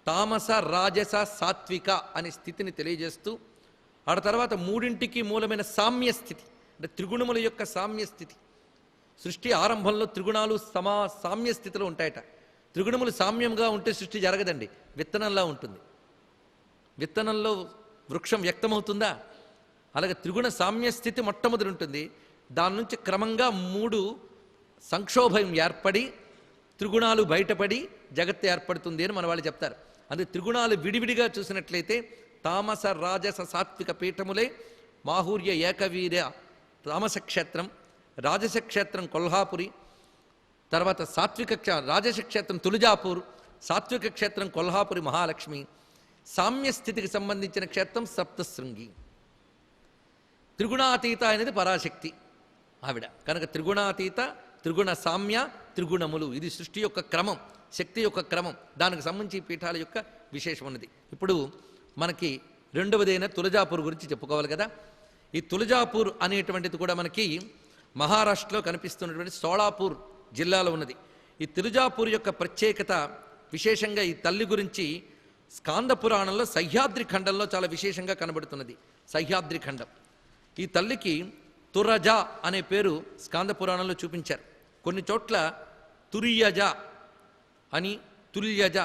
తామస రాజస సాత్విక అనే స్థితిని తెలియజేస్తూ ఆ తర్వాత మూడింటికి మూలమైన సామ్య స్థితి అంటే త్రిగుణముల యొక్క సామ్య స్థితి. సృష్టి ఆరంభంలో త్రిగుణాలు సామ్య స్థితిలో ఉంటాయట. త్రిగుణములు సామ్యంగా ఉంటే సృష్టి జరగదండి, విత్తనంలా ఉంటుంది. విత్తనంలో వృక్షం వ్యక్తమవుతుందా? అలాగే త్రిగుణ సామ్య స్థితి మొట్టమొదటి ఉంటుంది. దాని నుంచి క్రమంగా 3 సంక్షోభం ఏర్పడి త్రిగుణాలు బయటపడి జగత్తు ఏర్పడుతుంది అని మన వాళ్ళు చెప్తారు. అందుకే త్రిగుణాలు విడివిడిగా చూసినట్లయితే తామస రాజస సాత్విక పీఠములే మాహూర్య ఏకవీర్య తామస క్షేత్రం, రాజస క్షేత్రం కొల్హాపురి, తర్వాత రాజస క్షేత్రం తులజాపూర్, సాత్విక క్షేత్రం కొల్హాపురి మహాలక్ష్మి, సామ్య స్థితికి సంబంధించిన క్షేత్రం సప్తశృంగి. త్రిగుణాతీత అనేది పరాశక్తి ఆవిడ కనుక త్రిగుణాతీత, త్రిగుణ సామ్య, త్రిగుణములు ఇది సృష్టి యొక్క క్రమం, శక్తి యొక్క క్రమం. దానికి సంబంధించి పీఠాల యొక్క విశేషం ఉన్నది. ఇప్పుడు మనకి రెండవదైన తులజాపూర్ గురించి చెప్పుకోవాలి కదా. ఈ తులజాపూర్ అనేటువంటిది కూడా మనకి మహారాష్ట్రలో కనిపిస్తున్నటువంటి సోలాపూర్ జిల్లాలో ఉన్నది. ఈ తులజాపూర్ యొక్క ప్రత్యేకత విశేషంగా ఈ తల్లి గురించి స్కాంద పురాణంలో సహ్యాద్రి ఖండంలో చాలా విశేషంగా కనబడుతున్నది. సహ్యాద్రి ఖండం ఈ తల్లికి తురజ అనే పేరు స్కాంద పురాణంలో చూపించారు. కొన్ని చోట్ల తుర్యజ అని, తుల్యజ,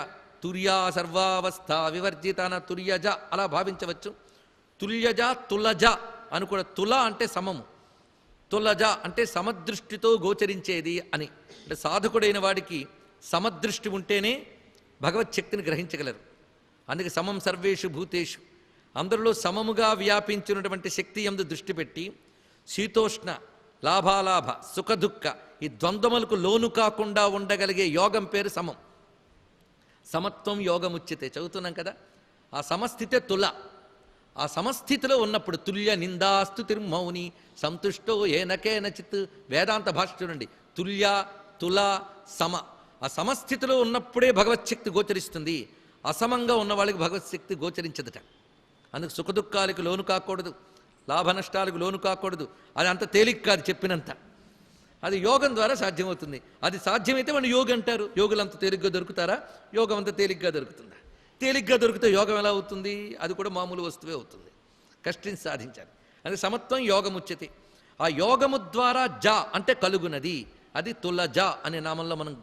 తుర్యా సర్వావస్థ వివర్జిత అన్న తుర్యజ అలా భావించవచ్చు. తుల్యజ, తులజ అని కూడా. తుల అంటే సమము, తులజ అంటే సమదృష్టితో గోచరించేది అని. అంటే సాధకుడైన వాడికి సమదృష్టి ఉంటేనే భగవత్ శక్తిని గ్రహించగలరు. అందుకే సమం సర్వేషు భూతేషు, అందరిలో సమముగా వ్యాపించినటువంటి శక్తి యందు దృష్టి పెట్టి శీతోష్ణ, లాభాలాభ, సుఖదుఃఖ ఈ ద్వంద్వములకు లోను కాకుండా ఉండగలిగే యోగం పేరు సమం. సమత్వం యోగముచ్యతే చదువుతున్నాం కదా. ఆ సమస్థితే తుల. ఆ సమస్థితిలో ఉన్నప్పుడు తుల్య నిందాస్తుతిర్మౌని సంతుష్టో ఏనకేనచిత్ వేదాంత భాష చూడండి. తుల్య, తుల, సమ. ఆ సమస్థితిలో ఉన్నప్పుడే భగవత్శక్తి గోచరిస్తుంది. అసమంగా ఉన్న వాళ్ళకి భగవత్శక్తి గోచరించదట. అందుకు సుఖదుఖాలకు లోను కాకూడదు, లాభ నష్టాలకు లోను కాకూడదు. అది అంత తేలిక కాదు చెప్పినంత. అది యోగం ద్వారా సాధ్యమవుతుంది. అది సాధ్యమైతే మనం యోగి అంటారు. యోగులు అంత తేలిగ్గా దొరుకుతారా? యోగం అంత తేలిగ్గా దొరుకుతుందా? తేలిగ్గా దొరికితే యోగం ఎలా అవుతుంది? అది కూడా మామూలు వస్తువే అవుతుంది. కష్టించి సాధించాలి. అది సమత్వం యోగముచ్యతే. ఆ యోగము ద్వారా జ అంటే కలుగునది. అది తులజ అనే నామంలో మనం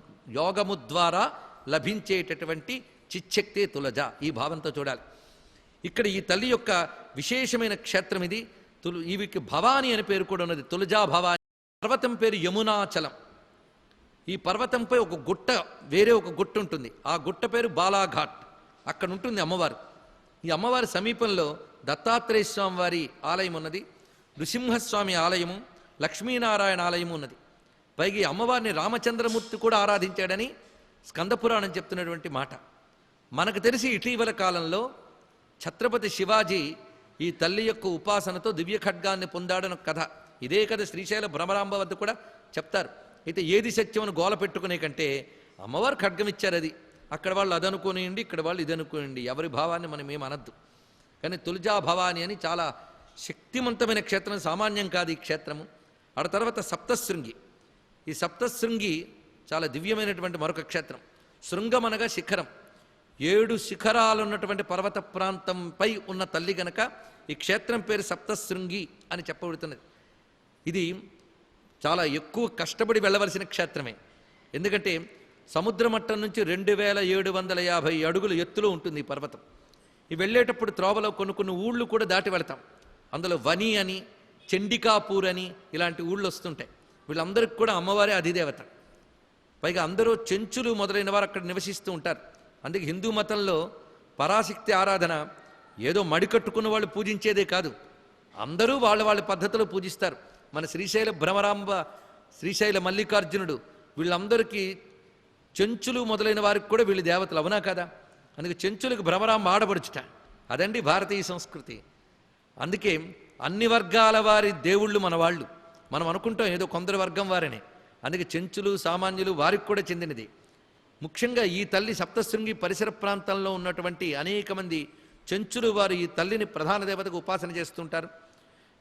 యోగము ద్వారా లభించేటటువంటి చిచ్చక్తే తులజ ఈ భావంతో చూడాలి. ఇక్కడ ఈ తల్లి యొక్క విశేషమైన క్షేత్రం ఇది. ఈవికి భవాని అనే పేరు కూడా ఉన్నది. తులజా భవాని. పర్వతం పేరు యమునాచలం. ఈ పర్వతంపై ఒక గుట్ట, వేరే ఒక గుట్ట ఉంటుంది. ఆ గుట్ట పేరు బాలాఘాట్. అక్కడ ఉంటుంది అమ్మవారు. ఈ అమ్మవారి సమీపంలో దత్తాత్రేయ స్వామి వారి ఆలయం ఉన్నది, నృసింహస్వామి ఆలయము, లక్ష్మీనారాయణ ఆలయము ఉన్నది. పైగా ఈ అమ్మవారిని రామచంద్రమూర్తి కూడా ఆరాధించాడని స్కందపురాణం చెప్తున్నటువంటి మాట. మనకు తెలిసి ఇటీవల కాలంలో ఛత్రపతి శివాజీ ఈ తల్లి యొక్క ఉపాసనతో దివ్య ఖడ్గాన్ని పొందాడని కథ. ఇదే కథ శ్రీశైల భ్రమరాంబ వద్ద కూడా చెప్తారు. అయితే ఏది సత్యమని గోల పెట్టుకునే కంటే అమ్మవారు ఖడ్గం ఇచ్చారు. అది అక్కడ వాళ్ళు అది అనుకోనియండి, ఇక్కడ వాళ్ళు ఇది అనుకోనియండి. ఎవరి భావాన్ని మనం ఏం అనద్దు. కానీ తులజా భవాని అని చాలా శక్తివంతమైన క్షేత్రం, సామాన్యం కాదు ఈ క్షేత్రము. ఆ తర్వాత సప్తశృంగి. ఈ సప్తశృంగి చాలా దివ్యమైనటువంటి మరొక క్షేత్రం. శృంగం అనగా శిఖరం. 7 శిఖరాలు ఉన్నటువంటి పర్వత ప్రాంతంపై ఉన్న తల్లి గనక ఈ క్షేత్రం పేరు సప్తశృంగి అని చెప్పబడుతున్నది. ఇది చాలా ఎక్కువ కష్టపడి వెళ్ళవలసిన క్షేత్రమే. ఎందుకంటే సముద్ర మట్టం నుంచి 2750 అడుగుల ఎత్తులో ఉంటుంది ఈ పర్వతం. ఈ వెళ్ళేటప్పుడు త్రోవలో కొన్ని ఊళ్ళు కూడా దాటి వెళతాం. అందులో వని అని, చండికాపూర్ అని ఇలాంటి ఊళ్ళు వస్తుంటాయి. వీళ్ళందరికీ కూడా అమ్మవారే అధిదేవత. పైగా అందరూ చెంచులు మొదలైన వారు అక్కడ నివసిస్తూ ఉంటారు. అందుకే హిందూ మతంలో పరాశక్తి ఆరాధన ఏదో మడికట్టుకున్న వాళ్ళు పూజించేదే కాదు, అందరూ వాళ్ళ పద్ధతిలో పూజిస్తారు. మన శ్రీశైల భ్రమరాంబ, శ్రీశైల మల్లికార్జునుడు వీళ్ళందరికీ చెంచులు మొదలైన వారికి కూడా వీళ్ళు దేవతలు, అవునా కదా? అందుకే చెంచులకు భ్రమరాంబ ఆడబడుచుట. అదండి భారతీయ సంస్కృతి. అందుకే అన్ని వర్గాల వారి దేవుళ్ళు మన వాళ్ళు. మనం అనుకుంటాం ఏదో కొందరు వర్గం వారనే. అందుకే చెంచులు, సామాన్యులు వారికి కూడా చెందినది. ముఖ్యంగా ఈ తల్లి సప్తశృంగి పరిసర ప్రాంతంలో ఉన్నటువంటి అనేక మంది చెంచులు వారు ఈ తల్లిని ప్రధాన దేవతకు ఉపాసన చేస్తుంటారు.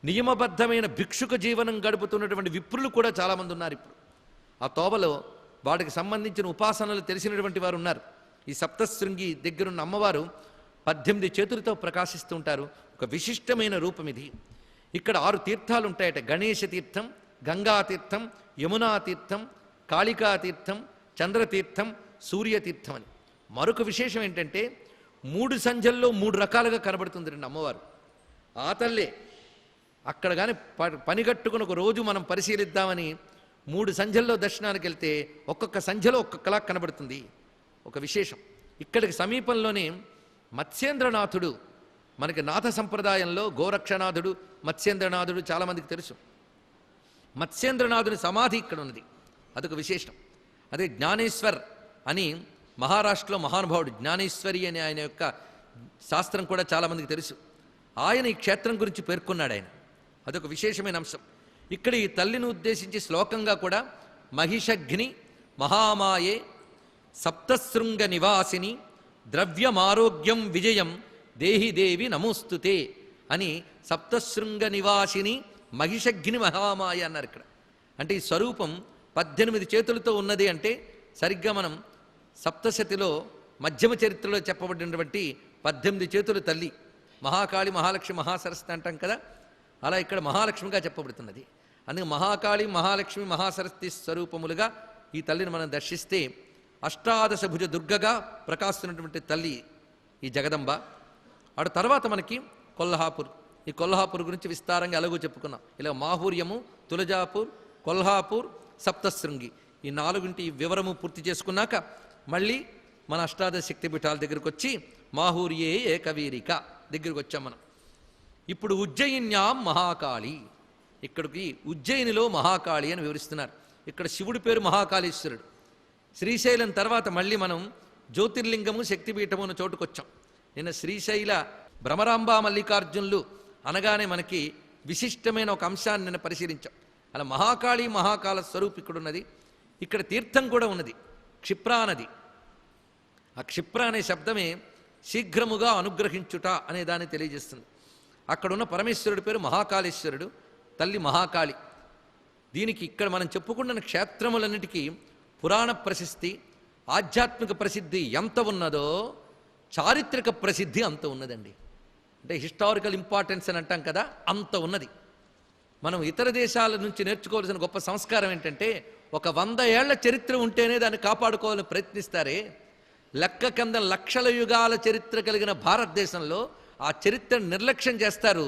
నియమబద్ధమైన భిక్షుక జీవనం గడుపుతున్నటువంటి విప్రులు కూడా చాలామంది ఉన్నారు. ఇప్పుడు ఆ తోవలో వాటికి సంబంధించిన ఉపాసనలు తెలిసినటువంటి వారు ఉన్నారు. ఈ సప్తశృంగి దగ్గరున్న అమ్మవారు 18 చేతులతో ప్రకాశిస్తూ ఉంటారు. ఒక విశిష్టమైన రూపం ఇది. ఇక్కడ 6 తీర్థాలు ఉంటాయట. గణేశ తీర్థం, గంగా తీర్థం, యమునా తీర్థం, కాళికా తీర్థం, చంద్రతీర్థం, సూర్యతీర్థం అని. మరొక విశేషం ఏంటంటే 3 సంధ్యల్లో 3 రకాలుగా కనబడుతుంది రండి అమ్మవారు. ఆ తల్లే అక్కడ కానీ పనిగట్టుకుని ఒక రోజు మనం పరిశీలిద్దామని 3 సంధ్యల్లో దర్శనానికి వెళ్తే ఒక్కొక్క సంధ్యలో ఒక్కొక్కలా కనబడుతుంది. ఒక విశేషం. ఇక్కడికి సమీపంలోనే మత్స్యేంద్రనాథుడు, మనకి నాథ సంప్రదాయంలో గోరక్షనాథుడు, మత్స్యేంద్రనాథుడు చాలామందికి తెలుసు. మత్స్యేంద్రనాథుని సమాధి ఇక్కడ ఉన్నది. అదొక విశేషం. అదే జ్ఞానేశ్వర్ అని మహారాష్ట్రలో మహానుభావుడు, జ్ఞానేశ్వరి అని ఆయన యొక్క శాస్త్రం కూడా చాలామందికి తెలుసు. ఆయన ఈ క్షేత్రం గురించి పేర్కొన్నాడు ఆయన. అదొక విశేషమైన అంశం. ఇక్కడ ఈ తల్లిని ఉద్దేశించి శ్లోకంగా కూడా మహిషగ్ని మహామాయే సప్తశృంగ నివాసిని ద్రవ్యమారోగ్యం విజయం దేహి దేవి నమోస్తుతే అని సప్తశృంగ నివాసిని మహిషగ్ని మహామాయ అన్నారు ఇక్కడ. అంటే ఈ స్వరూపం 18 చేతులతో ఉన్నది అంటే సరిగ్గా మనం సప్తశతిలో మధ్యమ చరిత్రలో చెప్పబడినటువంటి 18 చేతుల తల్లి మహాకాళి, మహాలక్ష్మి, మహాసరస్వతి అంటాం కదా, అలా ఇక్కడ మహాలక్ష్మిగా చెప్పబడుతున్నది. అందుకే మహాకాళి, మహాలక్ష్మి, మహాసరస్వతి స్వరూపములుగా ఈ తల్లిని మనం దర్శిస్తే అష్టాదశ భుజ దుర్గగా ప్రకాశిస్తున్నటువంటి తల్లి ఈ జగదంబ. ఆడ తర్వాత మనకి కొల్హాపూర్. ఈ కొల్హాపూర్ గురించి విస్తారంగా ఎలాగో చెప్పుకున్నాం. ఇలా మాహూర్యము, తులజాపూర్, కొల్హాపూర్, సప్తశృంగి ఈ 4 వివరము పూర్తి చేసుకున్నాక మళ్ళీ మన అష్టాదశ శక్తిపీఠాల దగ్గరికి వచ్చి మాహూర్యే ఏకవీరిక దగ్గరికి వచ్చాం మనం. ఇప్పుడు ఉజ్జయిన్యాం మహాకాళి. ఇక్కడికి ఉజ్జయినిలో మహాకాళి అని వివరిస్తున్నారు. ఇక్కడ శివుడి పేరు మహాకాళేశ్వరుడు. శ్రీశైలం తర్వాత మళ్ళీ మనం జ్యోతిర్లింగము, శక్తిపీఠము ఉన్న చోటుకొచ్చాం. నిన్న శ్రీశైల భ్రమరాంబా మల్లికార్జునులు అనగానే మనకి విశిష్టమైన ఒక అంశాన్ని నిన్న పరిశీలించాం. అలా మహాకాళి, మహాకాల స్వరూపు ఇక్కడ ఉన్నది. ఇక్కడ తీర్థం కూడా ఉన్నది, క్షిప్రా నది. ఆ క్షిప్ర అనే శబ్దమే శీఘ్రముగా అనుగ్రహించుట అనే దాన్ని తెలియజేస్తుంది. అక్కడున్న పరమేశ్వరుడి పేరు మహాకాళేశ్వరుడు, తల్లి మహాకాళి. దీనికి ఇక్కడ మనం చెప్పుకున్న క్షేత్రములన్నిటికీ పురాణ ప్రసిద్ధి, ఆధ్యాత్మిక ప్రసిద్ధి ఎంత ఉన్నదో చారిత్రక ప్రసిద్ధి అంత ఉన్నదండి. అంటే హిస్టారికల్ ఇంపార్టెన్స్ అని అంటాం కదా, అంత ఉన్నది. మనం ఇతర దేశాల నుంచి నేర్చుకోవాల్సిన గొప్ప సంస్కారం ఏంటంటే ఒక 100 ఏళ్ల చరిత్ర ఉంటేనే దాన్ని కాపాడుకోవాలని ప్రయత్నిస్తారే. లెక్క కింద లక్షల యుగాల చరిత్ర కలిగిన భారతదేశంలో ఆ చరిత్రను నిర్లక్ష్యం చేస్తారు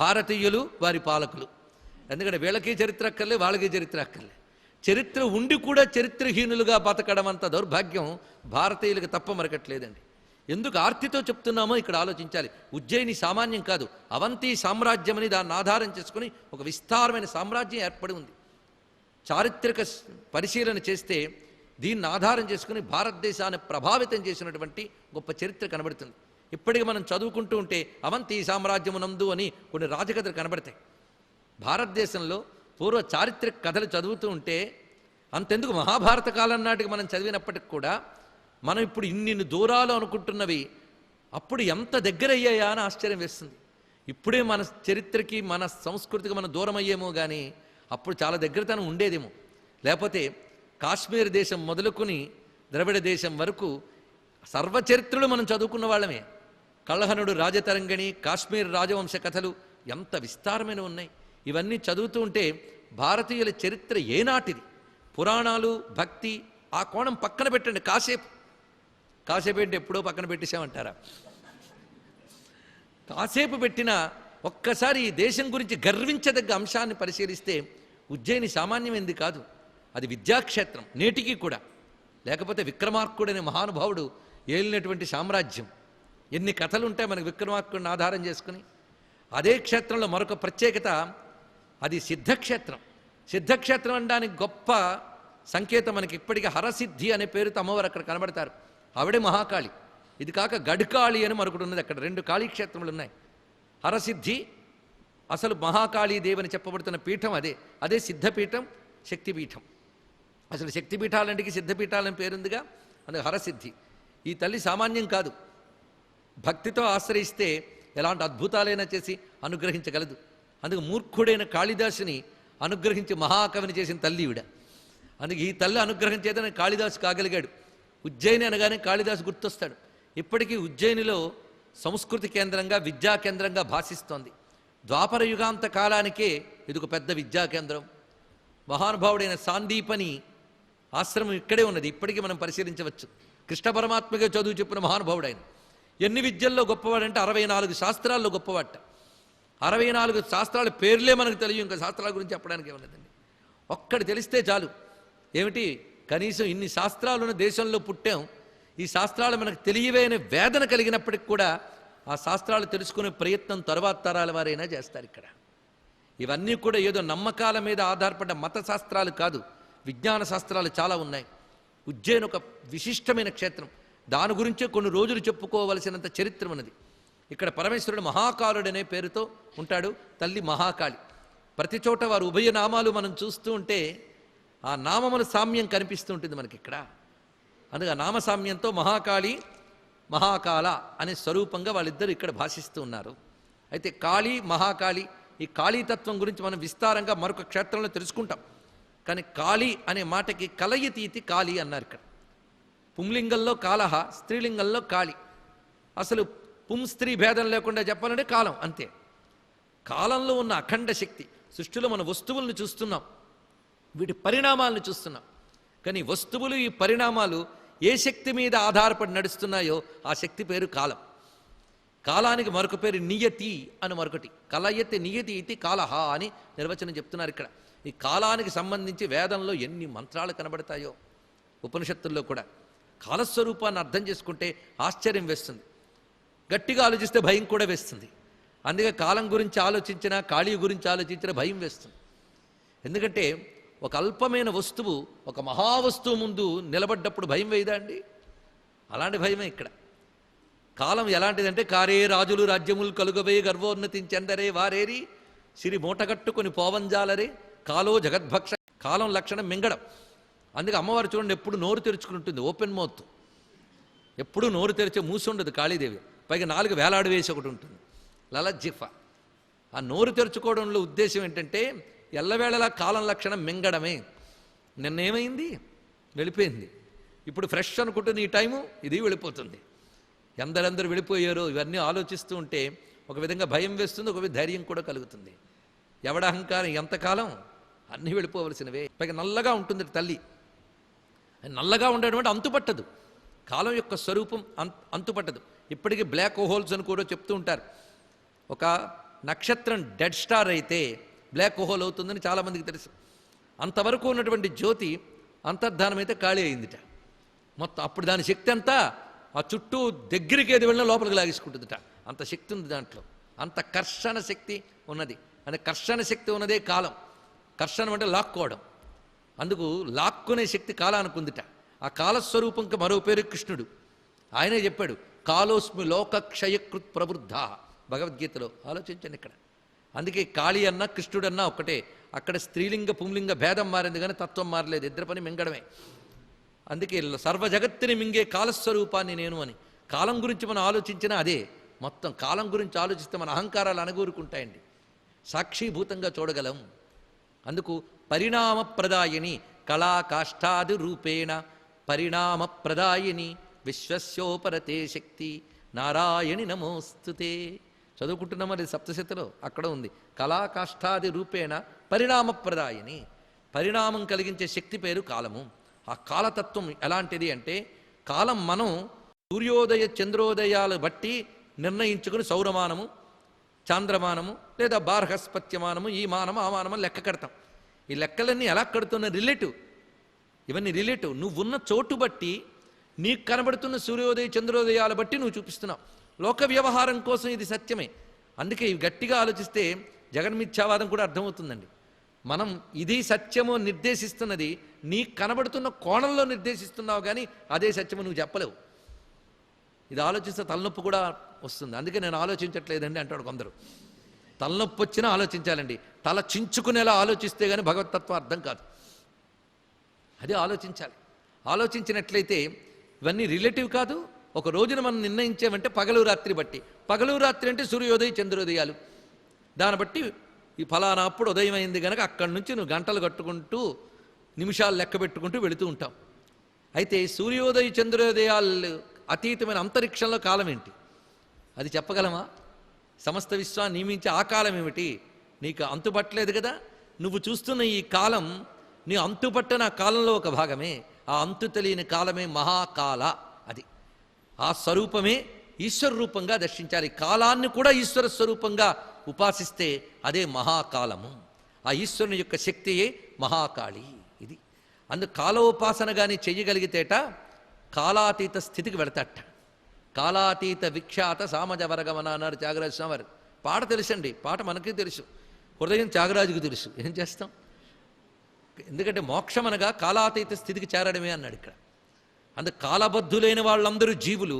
భారతీయులు, వారి పాలకులు. ఎందుకంటే వీళ్ళకి చరిత్ర అక్కర్లే, వాళ్ళకి చరిత్ర అక్కర్లే. చరిత్ర ఉండి కూడా చరిత్రహీనులుగా బతకడం అంత దౌర్భాగ్యం భారతీయులకు తప్ప మరకట్లేదండి. ఎందుకు ఆర్తితో చెప్తున్నామో ఇక్కడ ఆలోచించాలి. ఉజ్జయిని సామాన్యం కాదు, అవంతి సామ్రాజ్యం అని దాన్ని ఆధారం చేసుకుని ఒక విస్తారమైన సామ్రాజ్యం ఏర్పడి ఉంది. చారిత్రక పరిశీలన చేస్తే దీన్ని ఆధారం చేసుకుని భారతదేశాన్ని ప్రభావితం చేసినటువంటి గొప్ప చరిత్ర కనబడుతుంది. ఇప్పటికీ మనం చదువుకుంటూ ఉంటే అవంతి సామ్రాజ్యమునందు అని కొన్ని రాజకథలు కనబడతాయి. భారతదేశంలో పూర్వ చారిత్రక కథలు చదువుతూ ఉంటే అంతెందుకు మహాభారత కాలం నాటికి మనం చదివినప్పటికి కూడా మనం ఇప్పుడు ఇన్ని దూరాలు అనుకుంటున్నవి అప్పుడు ఎంత దగ్గర అయ్యాయా అని ఆశ్చర్యం వేస్తుంది. ఇప్పుడే మన చరిత్రకి, మన సంస్కృతికి మనం దూరం అయ్యేమో కానీ అప్పుడు చాలా దగ్గరతనం ఉండేదేమో. లేకపోతే కాశ్మీర్ దేశం మొదలుకొని ద్రవిడ దేశం వరకు సర్వచరిత్రలు మనం చదువుకున్న వాళ్ళమే. కళహనుడు రాజతరంగిణి, కాశ్మీర్ రాజవంశ కథలు ఎంత విస్తారమైన ఉన్నాయి. ఇవన్నీ చదువుతూ ఉంటే భారతీయుల చరిత్ర ఏనాటిది, పురాణాలు, భక్తి, ఆ కోణం పక్కన పెట్టండి. కాసేపు ఏంటి ఎప్పుడో పక్కన పెట్టేసామంటారా? కాసేపు పెట్టిన ఒక్కసారి ఈ దేశం గురించి గర్వించదగ్గ అంశాన్ని పరిశీలిస్తే ఉజ్జయిని సామాన్యమైంది కాదు. అది విద్యాక్షేత్రం నేటికి కూడా. లేకపోతే విక్రమార్కుడనే మహానుభావుడు ఏలినటువంటి సామ్రాజ్యం. ఎన్ని కథలు ఉంటాయి మనకు విక్రమార్కుడిని ఆధారం చేసుకుని. అదే క్షేత్రంలో మరొక ప్రత్యేకత, అది సిద్ధక్షేత్రం. సిద్ధక్షేత్రం అనడానికి గొప్ప సంకేతం మనకి ఇప్పటికీ హరసిద్ధి అనే పేరుతో అమ్మవారు అక్కడ కనబడతారు. ఆవిడే మహాకాళి. ఇది కాక గడ్కాళి అని మరొకటి ఉన్నది. అక్కడ 2 కాళీక్షేత్రములు ఉన్నాయి. హరసిద్ధి అసలు మహాకాళీదేవి అని చెప్పబడుతున్న పీఠం అదే సిద్ధపీఠం, శక్తిపీఠం. అసలు శక్తిపీఠాలంటికి సిద్ధపీఠాలని పేరుందిగా, అందుకే హరసిద్ధి. ఈ తల్లి సామాన్యం కాదు. భక్తితో ఆశ్రయిస్తే ఎలాంటి అద్భుతాలైనా చేసి అనుగ్రహించగలదు. అందుకు మూర్ఖుడైన కాళిదాసుని అనుగ్రహించి మహాకవిని చేసిన తల్లి ఈవిడ. అందుకే ఈ తల్లి అనుగ్రహం చేతనే కాళిదాసు కాగలిగాడు. ఉజ్జయిని అనగానే కాళిదాసు గుర్తొస్తాడు. ఇప్పటికీ ఉజ్జయినిలో సంస్కృతి కేంద్రంగా విద్యా కేంద్రంగా భాషిస్తోంది. ద్వాపర యుగాంత కాలానికే ఇది ఒక పెద్ద విద్యా కేంద్రం. మహానుభావుడైన సాందీపని ఆశ్రమం ఇక్కడే ఉన్నది. ఇప్పటికీ మనం పరిశీలించవచ్చు. కృష్ణ పరమాత్మగా చదువు చెప్పిన మహానుభావుడు ఆయన. ఎన్ని విద్యల్లో గొప్పవాడంటే 64 శాస్త్రాల్లో గొప్పవాట. 64 శాస్త్రాల పేర్లే మనకు తెలియదు, ఇంకా శాస్త్రాల గురించి చెప్పడానికి ఏమన్నదండి. ఒక్కటి తెలిస్తే చాలు. ఏమిటి, కనీసం ఇన్ని శాస్త్రాలున్న దేశంలో పుట్టాం, ఈ శాస్త్రాలు మనకు తెలియవే అనే వేదన కలిగినప్పటికి కూడా ఆ శాస్త్రాలు తెలుసుకునే ప్రయత్నం తరువాత తరాల వారైనా చేస్తారు. ఇక్కడ ఇవన్నీ కూడా ఏదో నమ్మకాల మీద ఆధారపడ్డ మత శాస్త్రాలు కాదు, విజ్ఞాన శాస్త్రాలు చాలా ఉన్నాయి. ఉజ్జయిని ఒక విశిష్టమైన క్షేత్రం. దాని గురించే కొన్ని రోజులు చెప్పుకోవలసినంత చరిత్ర ఉన్నది. ఇక్కడ పరమేశ్వరుడు మహాకాలుడనే పేరుతో ఉంటాడు, తల్లి మహాకాళి. ప్రతి చోట వారు ఉభయ నామాలు మనం చూస్తూ ఉంటే ఆ నామముల సామ్యం కనిపిస్తూ ఉంటుంది మనకి ఇక్కడ. అందుకే నామసామ్యంతో మహాకాళి మహాకాల అనే స్వరూపంగా వాళ్ళిద్దరూ ఇక్కడ భాషిస్తూ ఉన్నారు. అయితే కాళీ మహాకాళి, ఈ కాళీతత్వం గురించి మనం విస్తారంగా మరొక క్షేత్రంలో తెలుసుకుంటాం. కానీ కాళీ అనే మాటకి కలయతీతి కాళీ అన్నారు ఇక్కడ. పుంలింగంలో కాలహ, స్త్రీలింగంలో కాళి. అసలు పుంస్త్రీ భేదం లేకుండా చెప్పాలంటే కాలం అంతే. కాలంలో ఉన్న అఖండ శక్తి. సృష్టిలో మన వస్తువులను చూస్తున్నాం, వీటి పరిణామాలను చూస్తున్నాం. కానీ వస్తువులు, ఈ పరిణామాలు ఏ శక్తి మీద ఆధారపడి నడుస్తున్నాయో ఆ శక్తి పేరు కాలం. కాలానికి మరొక పేరు నియతి అని మరొకటి. కలయతి నియతి ఇది కాలహ అని నిర్వచనం చెప్తున్నారు ఇక్కడ. ఈ కాలానికి సంబంధించి వేదంలో ఎన్ని మంత్రాలు కనబడతాయో, ఉపనిషత్తుల్లో కూడా. కాలస్వరూపాన్ని అర్థం చేసుకుంటే ఆశ్చర్యం వేస్తుంది, గట్టిగా ఆలోచిస్తే భయం కూడా వేస్తుంది. అందుకే కాలం గురించి ఆలోచించినా, కాళీ గురించి ఆలోచించినా భయం వేస్తుంది. ఎందుకంటే ఒక అల్పమైన వస్తువు ఒక మహావస్తువు ముందు నిలబడ్డప్పుడు భయం వేయదా అండి? అలాంటి భయమే ఇక్కడ. కాలం ఎలాంటిదంటే కారే రాజులు రాజ్యములు కలుగవే గర్వోన్నతించెందరే వారేరి సిరి మూటగట్టుకొని పోవంజాలరే కాలో జగద్భక్ష. కాలం లక్షణం మింగడం. అందుకే అమ్మవారు చూడండి ఎప్పుడు నోరు తెరుచుకుని ఉంటుంది, ఓపెన్ మౌత్. ఎప్పుడూ నోరు తెరిచే మూసి ఉండదు కాళీదేవి. పైగా 4 వేలాడు వేసి ఒకటి ఉంటుంది, లలజిఫ. ఆ నోరు తెరుచుకోవడంలో ఉద్దేశం ఏంటంటే ఎల్లవేళలా కాలం లక్షణం మింగడమే. నిన్నేమైంది, వెళ్ళిపోయింది. ఇప్పుడు ఫ్రెష్ అనుకుంటుంది ఈ టైము, ఇది వెళ్ళిపోతుంది. ఎందరెందరూ వెళ్ళిపోయారో ఇవన్నీ ఆలోచిస్తూ ఉంటే ఒక విధంగా భయం వేస్తుంది, ఒక ధైర్యం కూడా కలుగుతుంది. ఎవడ అహంకారం ఎంతకాలం, అన్నీ వెళ్ళిపోవలసినవే. పైగా నల్లగా ఉంటుంది తల్లి. నల్లగా ఉండడం అంటే అంతుపట్టదు. కాలం యొక్క స్వరూపం అంతుపట్టదు. ఇప్పటికీ బ్లాక్ హోల్స్ అని కూడా చెప్తూ ఉంటారు. ఒక నక్షత్రం డెడ్ స్టార్ అయితే బ్లాక్ హోల్ అవుతుందని చాలామందికి తెలుసు. అంతవరకు ఉన్నటువంటి జ్యోతి అంతర్ధానం అయితే ఖాళీ అయిందిట మొత్తం. అప్పుడు దాని శక్తి అంతా ఆ చుట్టూ దగ్గరికి ఏది వెళ్ళినా లోపలికి లాగేసుకుంటుందిట. అంత శక్తి ఉంది దాంట్లో, అంత కర్షణ శక్తి ఉన్నది. అంటే కర్షణ శక్తి ఉన్నదే కాలం. కర్షణం అంటే లాక్కోవడం. అందుకు లాక్కునే శక్తి కాలానికి ఉందిట. ఆ కాలస్వరూపంకి మరో పేరు కృష్ణుడు. ఆయనే చెప్పాడు కాలోస్మి లోకక్షయకృత్ ప్రవృద్ధ భగవద్గీతలో. ఆలోచించండి ఇక్కడ. అందుకే కాళీ అన్నా కృష్ణుడన్నా ఒక్కటే. అక్కడ స్త్రీలింగ పుంలింగ భేదం మారింది కానీ తత్వం మారలేదు. ఇద్దరి పని మింగడమే. అందుకే సర్వ జగత్తుని మింగే కాలస్వరూపాన్ని నేను అని. కాలం గురించి మనం ఆలోచించినా అదే. మొత్తం కాలం గురించి ఆలోచిస్తే మన అహంకారాలు అనగూరుకుంటాయండి. సాక్షిభూతంగా చూడగలం. అందుకు పరిణామప్రదాయిని కళాకాష్టాది రూపేణ పరిణామప్రదాయిని విశ్వస్యోపరతే శక్తి నారాయణి నమోస్తుతే. చదువుకుంటున్నాం అది సప్తశతిలో, అక్కడ ఉంది. కళాకాష్టాది రూపేణ పరిణామప్రదాయిని. పరిణామం కలిగించే శక్తి పేరు కాలము. ఆ కాలతత్వం ఎలాంటిది అంటే కాలం మనం సూర్యోదయ చంద్రోదయాలు బట్టి నిర్ణయించుకుని సౌరమానము, చాంద్రమానము లేదా బార్హస్పత్యమానము, ఈ మానము ఆ మానము లెక్క కడతాం. ఈ లెక్కలన్నీ ఎలా కడుతున్న రిలేటివ్. ఇవన్నీ రిలేటివ్. నువ్వున్న చోటు బట్టి నీకు కనబడుతున్న సూర్యోదయ చంద్రోదయాలు బట్టి నువ్వు చూపిస్తున్నావు. లోక వ్యవహారం కోసం ఇది సత్యమే. అందుకే ఇవి గట్టిగా ఆలోచిస్తే జగన్మిథ్యావాదం కూడా అర్థమవుతుందండి. మనం ఇది సత్యము నిర్దేశిస్తున్నది నీకు కనబడుతున్న కోణంలో నిర్దేశిస్తున్నావు, కానీ అదే సత్యము నువ్వు చెప్పలేవు. ఇది ఆలోచిస్తే తలనొప్పి కూడా వస్తుంది. అందుకే నేను ఆలోచించట్లేదండి అంటాడు కొందరు. తలనొప్పి వచ్చినా ఆలోచించాలండి. తల చించుకునేలా ఆలోచిస్తే కానీ భగవతత్వం అర్థం కాదు. అదే ఆలోచించాలి. ఆలోచించినట్లయితే ఇవన్నీ రిలేటివ్ కాదు. ఒక రోజున మనం నిర్ణయించామంటే పగలు రాత్రి బట్టి. పగలు రాత్రి అంటే సూర్యోదయ చంద్రోదయాలు. దాన్ని బట్టి ఈ ఫలానా అప్పుడు ఉదయం అయింది కనుక అక్కడి నుంచి నువ్వు గంటలు కట్టుకుంటూ నిమిషాలు లెక్క పెట్టుకుంటూ వెళుతూ ఉంటావు. అయితే సూర్యోదయ చంద్రోదయాలు అతీతమైన అంతరిక్షంలో కాలం ఏంటి? అది చెప్పగలమా? సమస్త విశ్వాన్ని నియమించే ఆ కాలం ఏమిటి? నీకు అంతుపట్టలేదు కదా. నువ్వు చూస్తున్న ఈ కాలం నీ అంతుపట్టన కాలంలో ఒక భాగమే. ఆ అంతు తెలియని కాలమే మహాకాల. అది ఆ స్వరూపమే ఈశ్వర రూపంగా దర్శించాలి. కాలాన్ని కూడా ఈశ్వర స్వరూపంగా ఉపాసిస్తే అదే మహాకాలము. ఆ ఈశ్వరుని యొక్క శక్తియే మహాకాళి. ఇది అందుకు కాలోపాసన కానీ చెయ్యగలిగితేట కాలాతీత స్థితికి వెళతాట. కాలాతీత విఖ్యాత సామజ వరగమన అన్నారు త్యాగరాజ స్వామి వారు. పాట తెలుసండి, పాట మనకే తెలుసు, హృదయం త్యాగరాజుకు తెలుసు. ఏం చేస్తాం? ఎందుకంటే మోక్షం అనగా కాలాతీత స్థితికి చేరడమే అన్నాడు ఇక్కడ. అందుకు కాలబద్ధులైన వాళ్ళందరూ జీవులు,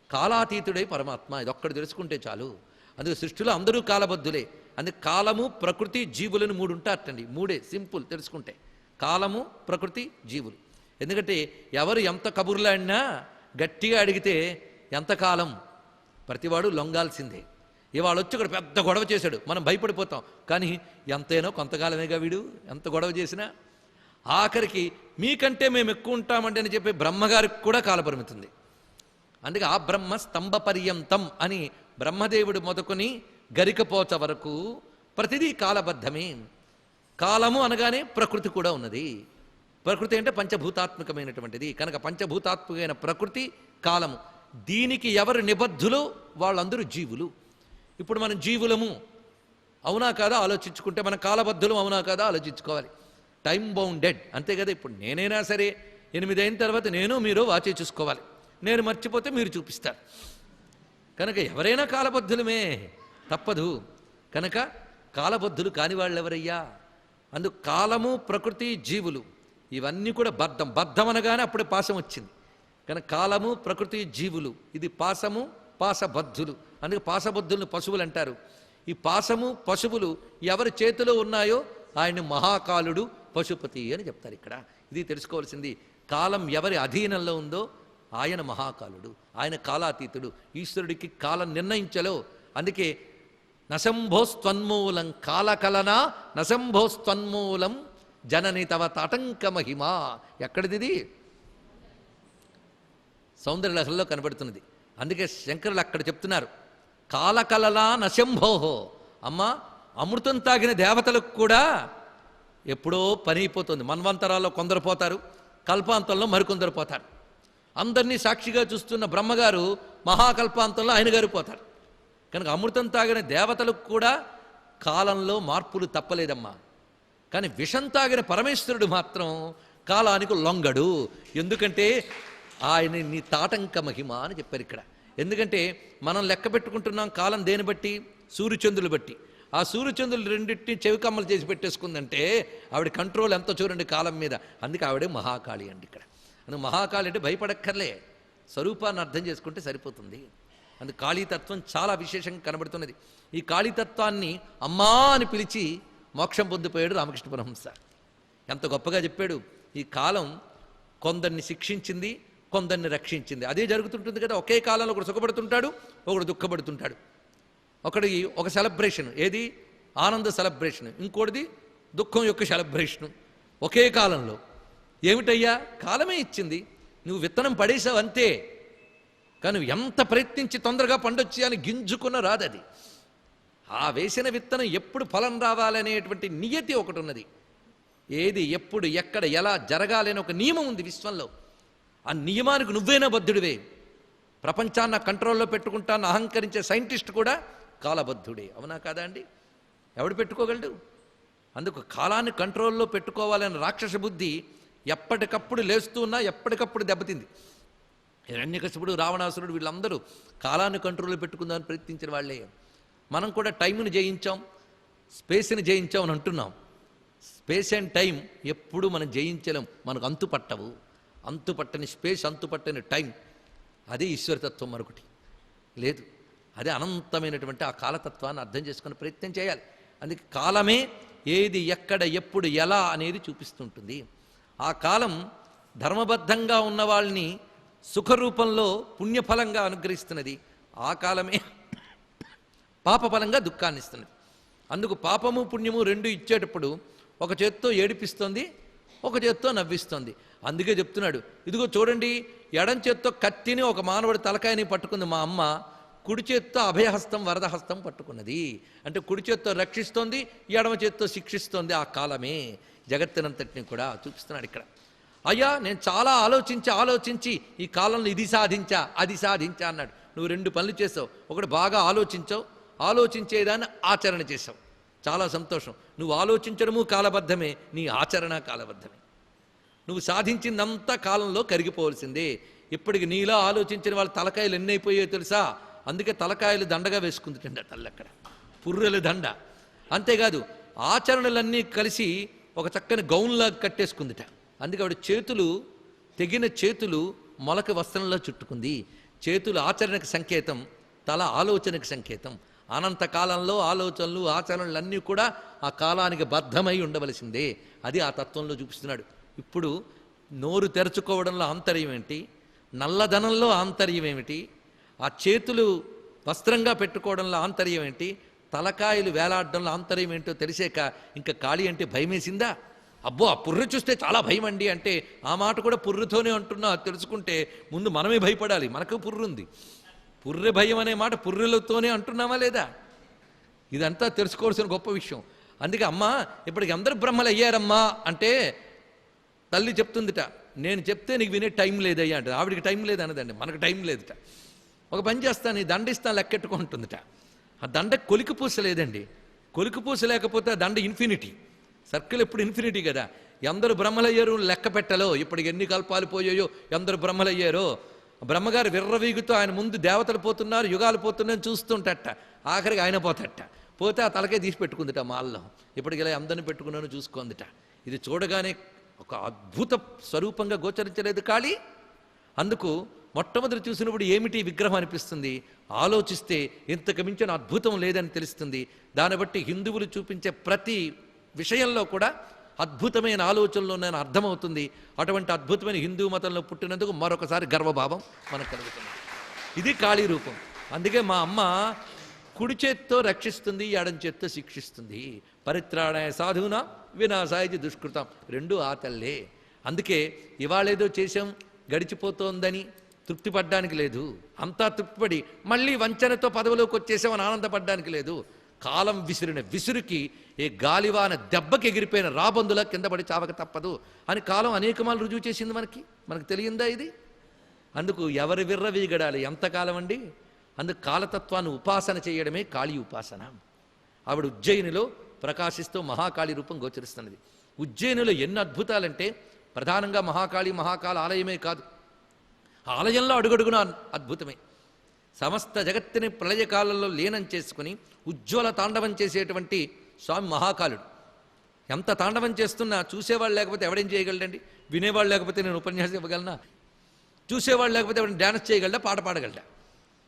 కాలాతీతుడై పరమాత్మ. ఇది ఒక్కడు తెలుసుకుంటే చాలు. అందుకు సృష్టిలో అందరూ కాలబద్ధులే. అందుకు కాలము, ప్రకృతి, జీవులను మూడు ఉంటారటండి. మూడే, సింపుల్ తెలుసుకుంటే. కాలము, ప్రకృతి, జీవులు. ఎందుకంటే ఎవరు ఎంత కబుర్లాడినా గట్టిగా అడిగితే ఎంతకాలం ప్రతివాడు లొంగాల్సిందే. ఇవాళ వచ్చి ఇక్కడ పెద్ద గొడవ చేశాడు, మనం భయపడిపోతాం. కానీ ఎంతైనా కొంతకాలమేగా వీడు, ఎంత గొడవ చేసినా. ఆఖరికి మీకంటే మేము ఎక్కువ ఉంటామండి అని చెప్పి బ్రహ్మగారికి కూడా కాలపరిమితి ఉంది. అందుకే ఆ బ్రహ్మ స్తంభ పర్యంతం అని బ్రహ్మదేవుడు మొదలుకొని గరికపోచ వరకు ప్రతిదీ కాలబద్ధమే. కాలము అనగానే ప్రకృతి కూడా ఉన్నది. ప్రకృతి అంటే పంచభూతాత్మకమైనటువంటిది కనుక పంచభూతాత్మకమైన ప్రకృతి, కాలము. దీనికి ఎవరు నిబద్ధులో వాళ్ళందరూ జీవులు. ఇప్పుడు మనం జీవులము అవునా కాదా ఆలోచించుకుంటే, మన కాలబద్ధులం అవునా కాదా ఆలోచించుకోవాలి. టైం బౌండెడ్ అంతే కదా. ఇప్పుడు నేనైనా సరే 8 అయిన తర్వాత నేను మీరు వాచే చూసుకోవాలి. నేను మర్చిపోతే మీరు చూపిస్తారు. కనుక ఎవరైనా కాలబద్ధులమే, తప్పదు. కనుక కాలబద్ధులు కాని వాళ్ళు ఎవరయ్యా? అందుకు కాలము, ప్రకృతి, జీవులు ఇవన్నీ కూడా బద్ధం. బద్ధం అనగానే అప్పుడే పాశం వచ్చింది. కనుక కాలము, ప్రకృతి, జీవులు ఇది పాశము, పాశబద్ధులు. అందుకే పాశబద్ధులను పశువులు అంటారు. ఈ పాశము, పశువులు ఎవరి చేతిలో ఉన్నాయో ఆయన మహాకాలుడు, పశుపతి అని చెప్తారు ఇక్కడ. ఇది తెలుసుకోవాల్సింది. కాలం ఎవరి అధీనంలో ఉందో ఆయన మహాకాలుడు, ఆయన కాలాతీతుడు. ఈశ్వరుడికి కాలం నిర్ణయించలో. అందుకే నశంభోస్త్వన్మూలం కాలకలనా నశంభోస్త్వన్మూలం జనని తవ తటంక మహిమా. ఎక్కడిది? సౌందర్యలహరిలో కనబడుతున్నది. అందుకే శంకరులు అక్కడ చెప్తున్నారు, కాలకలనా నశంభోహో. అమ్మ, అమృతం తాగిన దేవతలకు కూడా ఎప్పుడో పని అయిపోతుంది. మన్వంతరాల్లో కొందరు పోతారు, కల్పాంతంలో మరికొందరు పోతారు. అందరినీ సాక్షిగా చూస్తున్న బ్రహ్మగారు మహాకల్పాంతంలో ఆయన గారు పోతారు. కనుక అమృతం తాగిన దేవతలకు కూడా కాలంలో మార్పులు తప్పలేదమ్మా. కానీ విషం తాగిన పరమేశ్వరుడు మాత్రం కాలానికి లొంగడు. ఎందుకంటే ఆయన నీ తాటంక మహిమ అని చెప్పారు ఇక్కడ. ఎందుకంటే మనం లెక్క పెట్టుకుంటున్నాం కాలం దేని బట్టి? సూర్యచంద్రులు బట్టి. ఆ సూర్యచంద్రులు రెండింటిని చెవికమ్మలు చేసి పెట్టేసుకుందంటే ఆవిడ కంట్రోల్ ఎంత చూడండి కాలం మీద. అందుకే ఆవిడే మహాకాళి అండి ఇక్కడ. అందుకు మహాకాళి అంటే భయపడక్కర్లే, స్వరూపాన్ని అర్థం చేసుకుంటే సరిపోతుంది. అందుకు కాళీతత్వం చాలా విశేషంగా కనబడుతున్నది. ఈ కాళీతత్వాన్ని అమ్మా అని పిలిచి మోక్షం పొందిపోయాడు రామకృష్ణ పరమహంస. ఎంత గొప్పగా చెప్పాడు. ఈ కాలం కొందరిని శిక్షించింది, కొందరిని రక్షించింది. అదే జరుగుతుంటుంది కదా. ఒకే కాలంలో ఒకడు సుఖపడుతుంటాడు, ఒకడు దుఃఖపడుతుంటాడు. ఒకటి ఒక సెలబ్రేషన్, ఏది ఆనంద సెలబ్రేషన్, ఇంకోటిది దుఃఖం యొక్క సెలబ్రేషను. ఒకే కాలంలో. ఏమిటయ్యా? కాలమే ఇచ్చింది. నువ్వు విత్తనం పడేసావు అంతే. కానీ నువ్వు ఎంత ప్రయత్నించి తొందరగా పండొచ్చి అని గింజుకున్న రాదది. ఆ వేసిన విత్తనం ఎప్పుడు ఫలం రావాలనేటువంటి నియతి ఒకటి ఉన్నది. ఏది ఎప్పుడు ఎక్కడ ఎలా జరగాలి అని ఒక నియమం ఉంది విశ్వంలో. ఆ నియమానికి నువ్వేనా బద్ధుడివే. ప్రపంచాన్ని కంట్రోల్లో పెట్టుకుంటాను అహంకరించే సైంటిస్ట్ కూడా కాలబద్ధుడే. అవునా కాదా అండి? ఎవడు పెట్టుకోగలడు? అందుకు కాలాన్ని కంట్రోల్లో పెట్టుకోవాలనే రాక్షస బుద్ధి ఎప్పటికప్పుడు లేస్తూ ఉన్నా ఎప్పటికప్పుడు దెబ్బతింది. హిరణ్యకశిపుడు, రావణాసురుడు వీళ్ళందరూ కాలాన్ని కంట్రోల్లో పెట్టుకుందామని ప్రయత్నించిన వాళ్ళే. మనం కూడా టైంని జయించాం, స్పేస్ని జయించాం అని అంటున్నాం. స్పేస్ అండ్ టైం ఎప్పుడు మనం జయించలేం. మనకు అంతుపట్టవు. అంతుపట్టని స్పేస్, అంతుపట్టని టైం, అదే ఈశ్వరతత్వం. మరొకటి లేదు. అదే అనంతమైనటువంటి ఆ కాలతత్వాన్ని అర్థం చేసుకునే ప్రయత్నం చేయాలి. అందుకే కాలమే ఏది ఎక్కడ ఎప్పుడు ఎలా అనేది చూపిస్తుంటుంది. ఆ కాలం ధర్మబద్ధంగా ఉన్న వాళ్ళని సుఖరూపంలో పుణ్యఫలంగా అనుగ్రహిస్తున్నది. ఆ కాలమే పాపఫలంగా దుఃఖాన్ని ఇస్తున్నది. అందుకు పాపము పుణ్యము రెండు ఇచ్చేటప్పుడు ఒక చేత్తో ఏడిపిస్తుంది, ఒక చేత్తో నవ్విస్తోంది. అందుకే చెప్తున్నాడు, ఇదిగో చూడండి, ఎడం చేత్తో కత్తిని ఒక మానవుడి తలకాయని పట్టుకుంది మా అమ్మ, కుడి చేత్తో అభయహస్తం వరదహస్తం పట్టుకున్నది. అంటే కుడి చేత్తో రక్షిస్తోంది, ఎడమ చేత్తో శిక్షిస్తోంది. ఆ కాలమే జగత్తునంతటిని కూడా చూపిస్తున్నాడు ఇక్కడ. అయ్యా, నేను చాలా ఆలోచించి ఈ కాలంలో ఇది సాధించా అది సాధించా అన్నాడు. నువ్వు 2 పనులు చేసావు. ఒకటి, బాగా ఆలోచించేదాన్ని ఆచరణ చేసావు, చాలా సంతోషం. నువ్వు ఆలోచించడము కాలబద్ధమే, నీ ఆచరణ కాలబద్ధమే. నువ్వు సాధించిందంతా కాలంలో కరిగిపోవలసిందే. ఇప్పటికి నీలా ఆలోచించిన వాళ్ళ తలకాయలు ఎన్నైపోయాయో తెలుసా? అందుకే తలకాయలు దండగా వేసుకుందిటండి తల్లి అక్కడ, పుర్రెల దండ. అంతేకాదు ఆచరణలన్నీ కలిసి ఒక చక్కని గౌన్లాగా కట్టేసుకుందిట. అందుకే ఆవిడ తెగిన చేతులు మొలక వస్త్రంలో చుట్టుకుంది. చేతులు ఆచరణకు సంకేతం, తల ఆలోచనకు సంకేతం. అనంతకాలంలో ఆలోచనలు ఆచరణలన్నీ కూడా ఆ కాలానికి బద్ధమై ఉండవలసిందే. అది ఆ తత్వంలో చూపిస్తున్నాడు. ఇప్పుడు నోరు తెరుచుకోవడంలో ఆంతర్యం ఏంటి, నల్లధనంలో ఆంతర్యం ఏమిటి, ఆ చేతులు వస్త్రంగా పెట్టుకోవడంలో ఆంతర్యం ఏంటి, తలకాయలు వేలాడడంలో ఆంతర్యం ఏంటో తెలిసాక ఇంకా కాళీ అంటే భయమేసిందా? అబ్బో, ఆ పుర్రె చూస్తే చాలా భయం అండి అంటే ఆ మాట కూడా పుర్రెతోనే అంటున్నా తెలుసుకుంటే ముందు మనమే భయపడాలి. మనకు పుర్రుంది. పుర్రె భయం అనే మాట పుర్రెలతోనే అంటున్నామా లేదా? ఇదంతా తెలుసుకోవాల్సిన గొప్ప విషయం. అందుకే అమ్మ, ఇప్పటికి అందరు బ్రహ్మలు అయ్యారమ్మా అంటే తల్లి చెప్తుందిట, నేను చెప్తే నీకు వినే టైం లేదయ్యా అంటే. ఆవిడికి టైం లేదన్నదండి, మనకు టైం లేదుట. ఒక పని చేస్తాను, నీ దండ ఇస్తాను లెక్కెట్టుకుంటుందిట. ఆ దండ కొలికి పూస లేదండి. కొలికి పూస లేకపోతే ఆ దండ ఇన్ఫినిటీ. సర్కిల్ ఎప్పుడు ఇన్ఫినిటీ కదా. ఎందరు బ్రహ్మలయ్యారు లెక్క పెట్టలో, ఇప్పటికి ఎన్ని కల్పాలు పోయాయో, ఎందరు బ్రహ్మలయ్యారో. బ్రహ్మగారు విర్రవీగుతూ ఆయన ముందు దేవతలు పోతున్నారు, యుగాలు పోతున్నాయని చూస్తుంటట. ఆఖరికి ఆయన పోతే ఆ తలకే తీసి పెట్టుకుందిట మాల్లో. ఇప్పటికి ఇలా అందరిని పెట్టుకున్నాను చూసుకుందిట. ఇది చూడగానే ఒక అద్భుత స్వరూపంగా గోచరించలేదు కాళీ. అందుకు మొట్టమొదటి చూసినప్పుడు ఏమిటి విగ్రహం అనిపిస్తుంది, ఆలోచిస్తే ఇంతకు మించిన అద్భుతం లేదని తెలుస్తుంది. దాన్ని బట్టి హిందువులు చూపించే ప్రతి విషయంలో కూడా అద్భుతమైన ఆలోచనలు ఉన్నాయని అర్థమవుతుంది. అటువంటి అద్భుతమైన హిందూ మతంలో పుట్టినందుకు మరొకసారి గర్వభావం మనకు కలుగుతుంది. ఇది కాళీ రూపం. అందుకే మా అమ్మ కుడి చేత్తో రక్షిస్తుంది, ఎడం చేత్తో శిక్షిస్తుంది. పరిత్రాణాయ సాధునా వినాశాయ దుష్కృతం, 2 ఆ తల్లే. అందుకే ఇవాళేదో చేశాం గడిచిపోతోందని తృప్తి పడ్డానికి లేదు. అంతా తృప్తిపడి మళ్ళీ వంచనతో పదవిలోకి వచ్చేసామని ఆనందపడ్డానికి లేదు. కాలం విసిరిన విసురుకి ఏ గాలివాన దెబ్బకి ఎగిరిపోయిన రాబందులా కింద పడి చావక తప్పదు అని కాలం అనేకమాలు రుజువు చేసింది. మనకు తెలియందా ఇది? అందుకు ఎవరి విర్రవీగడాలి ఎంతకాలం అండి? అందుకు కాలతత్వాన్ని ఉపాసన చేయడమే కాళీ ఉపాసన. ఆవిడ ఉజ్జయినిలో ప్రకాశిస్తూ మహాకాళి రూపం గోచరిస్తున్నది. ఉజ్జయినిలో ఎన్ని అద్భుతాలంటే ప్రధానంగా మహాకాళ ఆలయమే కాదు, ఆలయంలో అడుగడుగున అద్భుతమే. సమస్త జగత్తుని ప్రళయకాలంలో లీనం చేసుకుని ఉజ్వల తాండవం చేసేటువంటి స్వామి మహాకాలుడు. ఎంత తాండవం చేస్తున్నా చూసేవాళ్ళు లేకపోతే ఎవడేం చేయగలడండి? వినేవాళ్ళు లేకపోతే నేను ఉపన్యాసం ఇవ్వగలనా? చూసేవాళ్ళు లేకపోతే ఎవరైనా డ్యాన్స్ చేయగలడా, పాట పాడగలడా?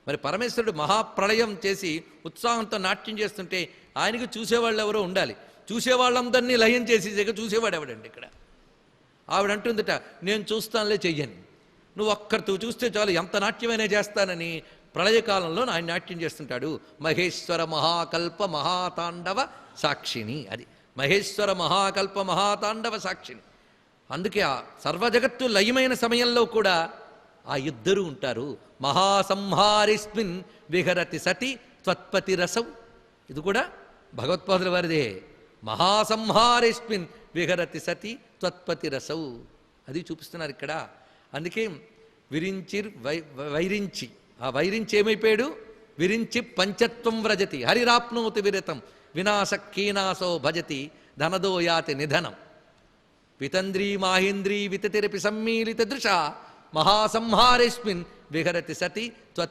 మరి పరమేశ్వరుడు మహాప్రళయం చేసి ఉత్సాహంతో నాట్యం చేస్తుంటే ఆయనకి చూసేవాళ్ళు ఎవరో ఉండాలి. చూసేవాళ్ళందరినీ లయం చేసి చూసేవాడు ఎవడండి ఇక్కడ? ఆవిడంటుందిట, నేను చూస్తానులే చెయ్యను, నువ్వు ఒక్కరితో చూస్తే చాలు ఎంత నాట్యమైనా చేస్తానని ప్రళయకాలంలో ఆయన నాట్యం చేస్తుంటాడు. మహేశ్వర మహాకల్ప మహాతాండవ సాక్షిని. అది మహేశ్వర మహాకల్ప మహాతాండవ సాక్షిని. అందుకే ఆ సర్వజగత్తు లయమైన సమయంలో కూడా ఆ ఇద్దరు ఉంటారు. మహాసంహారిస్మిన్ విహరతి సతి త్వత్పతి రసౌ. ఇది కూడా భగవత్పాదుల వారిదే. మహాసంహారిస్మిన్ విహరతి సతి త్వత్పతి రసౌ, అది చూపిస్తున్నారు ఇక్కడ. అందుకే వైరించి ఆ వైరించి ఏమైపోయాడు? విరించి పంచత్వం వ్రజతి హరిరాప్నోతి విరతం వినాశక్కీనాశో భజతి ధనదో యాతి నిధనం. పితంద్రీ మాహేంద్రీ వితతిరపి సమ్మీలిత దృశ మహాసంహారేస్మిన్ విహరతి సతి త్వత్